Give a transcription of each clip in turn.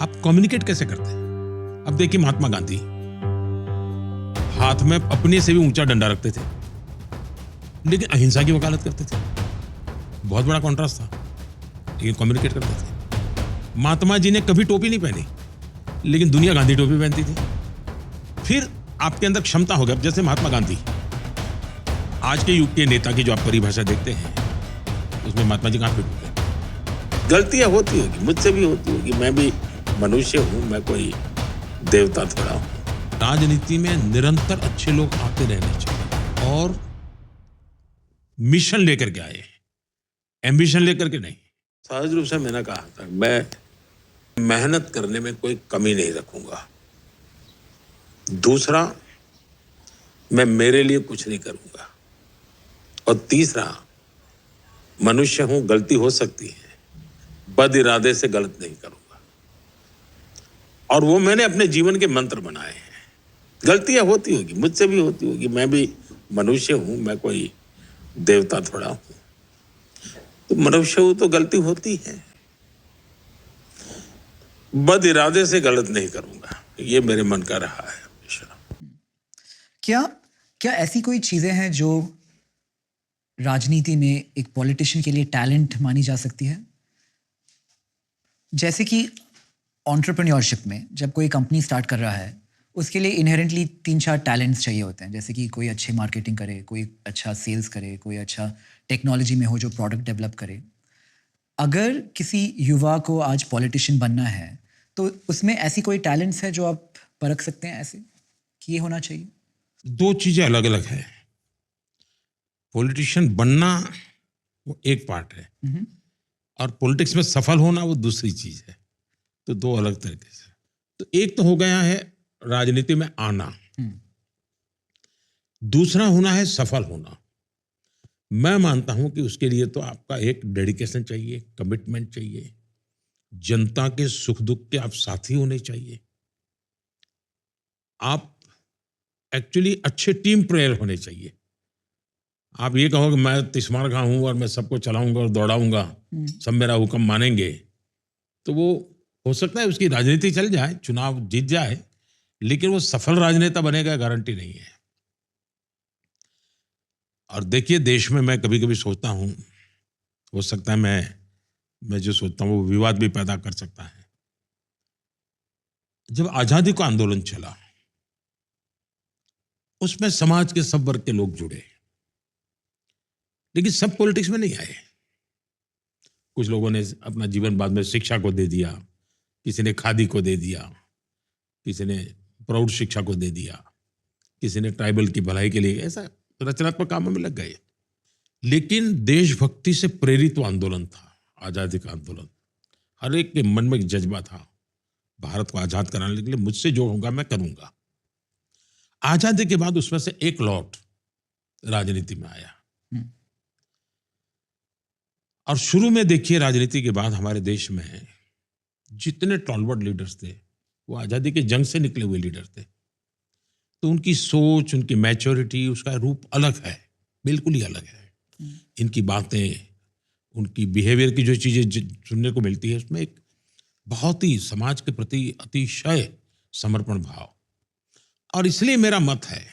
आप कम्युनिकेट कैसे करते हैं? अब देखिए महात्मा गांधी हाथ में अपने से भी ऊंचा डंडा रखते थे, लेकिन अहिंसा की वकालत करते थे। बहुत बड़ा कॉन्ट्रास्ट था, लेकिन कम्युनिकेट करते थे। महात्मा जी ने कभी टोपी नहीं पहनी, लेकिन दुनिया गांधी टोपी पहनती थी। फिर आपके अंदर क्षमता हो गया, जैसे महात्मा गांधी। आज के युग के नेता की जो आप परिभाषा देखते हैं, उसमें महात्मा जी कहां फिट होते हैं? गलतियां होती होगी, मुझसे भी होती होगी, मैं भी मनुष्य हूं, मैं कोई देवता थोड़ा हूं। राजनीति में निरंतर अच्छे लोग आते रहने चाहिए और मिशन लेकर के आए, एम्बिशन लेकर के नहीं। सहज रूप से मैंने कहा था, मैं मेहनत करने में कोई कमी नहीं रखूंगा। दूसरा, मैं मेरे लिए कुछ नहीं करूंगा। और तीसरा, मनुष्य हूं, गलती हो सकती है, बद इरादे से गलत नहीं करूंगा। और वो मैंने अपने जीवन के मंत्र बनाए हैं। गलतियां होती होगी, मुझसे भी होती होगी, मैं भी मनुष्य हूं, मैं कोई देवता थोड़ा हूं। तो मनुष्य हूं तो गलती होती है, बद इरादे से गलत नहीं करूंगा, ये मेरे मन का रहा है हमेशा। क्या क्या ऐसी कोई चीजें हैं जो राजनीति में एक पॉलिटिशियन के लिए टैलेंट मानी जा सकती है? जैसे कि एंटरप्रेन्योरशिप में जब कोई कंपनी स्टार्ट कर रहा है, उसके लिए इनहेरेंटली 3-4 टैलेंट्स चाहिए होते हैं। जैसे कि कोई अच्छी मार्केटिंग करे, कोई अच्छा सेल्स करे, कोई अच्छा टेक्नोलॉजी में हो जो प्रोडक्ट डेवलप करे। अगर किसी युवा को आज पॉलिटिशियन बनना है, तो उसमें ऐसी कोई टैलेंट्स है जो आप परख सकते हैं ऐसे कि ये होना चाहिए? दो चीजें अलग अलग है। पॉलिटिशियन बनना वो एक पार्ट है, और पॉलिटिक्स में सफल होना वो दूसरी चीज है। तो दो अलग तरीके से। तो एक तो हो गया है राजनीति में आना, दूसरा होना है सफल होना। मैं मानता हूं कि उसके लिए तो आपका एक डेडिकेशन चाहिए, कमिटमेंट चाहिए, जनता के सुख दुख के आप साथी होने चाहिए, आप एक्चुअली अच्छे टीम प्लेयर होने चाहिए। आप ये कहो कि मैं तिस्मार खां हूं और मैं सबको चलाऊंगा और दौड़ाऊंगा, सब मेरा हुक्म मानेंगे, तो वो हो सकता है उसकी राजनीति चल जाए, चुनाव जीत जाए, लेकिन वो सफल राजनेता बनेगा गारंटी नहीं है। और देखिए, देश में मैं कभी कभी सोचता हूं, हो सकता है मैं जो सोचता हूं वो विवाद भी पैदा कर सकता है। जब आजादी का आंदोलन चला, उसमें समाज के सब वर्ग के लोग जुड़े, लेकिन सब पॉलिटिक्स में नहीं आए। कुछ लोगों ने अपना जीवन बाद में शिक्षा को दे दिया, किसी ने खादी को दे दिया, किसी ने प्रौढ़ शिक्षा को दे दिया, किसी ने ट्राइबल की भलाई के लिए, ऐसा रचनात्मक कामों में लग गए। लेकिन देशभक्ति से प्रेरित वो आंदोलन था, आजादी का आंदोलन। हर एक के मन में एक जज्बा था, भारत को आजाद कराने के लिए मुझसे जो होगा मैं करूंगा। आजादी के बाद उसमें से एक लॉट राजनीति में आया। और शुरू में देखिए, राजनीति के बाद हमारे देश में जितने टॉलवर्ड लीडर्स थे, वो आजादी के जंग से निकले हुए लीडर थे। तो उनकी सोच, उनकी मैच्योरिटी, उसका रूप अलग है, बिल्कुल ही अलग है। इनकी बातें, उनकी बिहेवियर की जो चीजें सुनने को मिलती है, उसमें एक बहुत ही समाज के प्रति अतिशय समर्पण भाव। और इसलिए मेरा मत है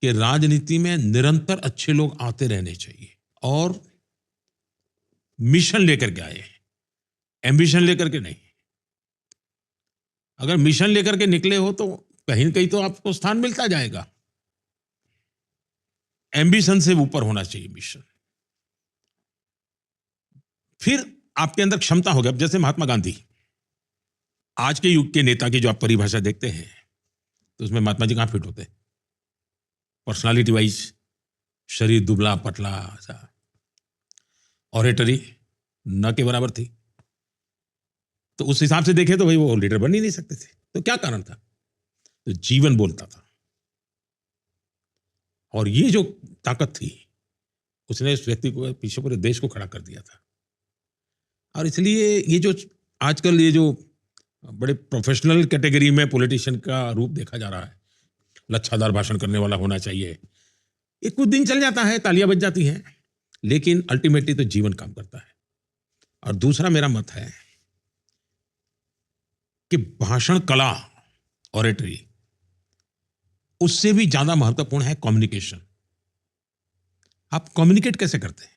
कि राजनीति में निरंतर अच्छे लोग आते रहने चाहिए और मिशन लेकर के आए, एम्बिशन लेकर के नहीं। अगर मिशन लेकर के निकले हो तो कहीं न कहीं तो आपको स्थान मिलता जाएगा। एम्बिशन से ऊपर होना चाहिए मिशन। फिर आपके अंदर क्षमता हो गया, जैसे महात्मा गांधी। आज के युग के नेता की जो आप परिभाषा देखते हैं, तो उसमें महात्मा जी कहां फिट होते? पर्सनालिटी वाइज शरीर दुबला पतला, ऐसा ऑरेटरी न के बराबर थी। तो उस हिसाब से देखे तो भाई वो लीडर बन ही नहीं सकते थे। तो क्या कारण था? तो जीवन बोलता था। और ये जो ताकत थी, उसने इस व्यक्ति को पीछे पूरे देश को खड़ा कर दिया था। और इसलिए ये जो आजकल ये जो बड़े प्रोफेशनल कैटेगरी में पॉलिटिशियन का रूप देखा जा रहा है, लच्छादार भाषण करने वाला होना चाहिए, ये कुछ दिन चल जाता है, तालियां बज जाती हैं, लेकिन अल्टीमेटली तो जीवन काम करता है। और दूसरा मेरा मत है कि भाषण कला, ऑरेटरी, उससे भी ज्यादा महत्वपूर्ण है कम्युनिकेशन। आप कम्युनिकेट कैसे करते हैं?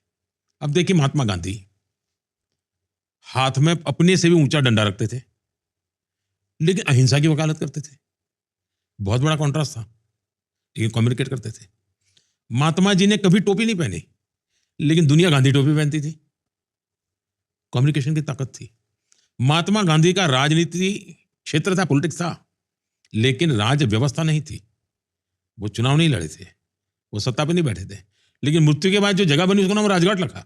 अब देखिए महात्मा गांधी हाथ में अपने से भी ऊंचा डंडा रखते थे, लेकिन अहिंसा की वकालत करते थे। बहुत बड़ा कॉन्ट्रास्ट था, लेकिन कम्युनिकेट करते थे। महात्मा जी ने कभी टोपी नहीं पहनी, लेकिन दुनिया गांधी टोपी पहनती थी। कम्युनिकेशन की ताकत थी। महात्मा गांधी का राजनीति क्षेत्र था, पॉलिटिक्स था, लेकिन राज व्यवस्था नहीं थी। वो चुनाव नहीं लड़े थे, वो सत्ता पे नहीं बैठे थे, लेकिन मृत्यु के बाद जो जगह बनी उसका नाम राजघाट रखा।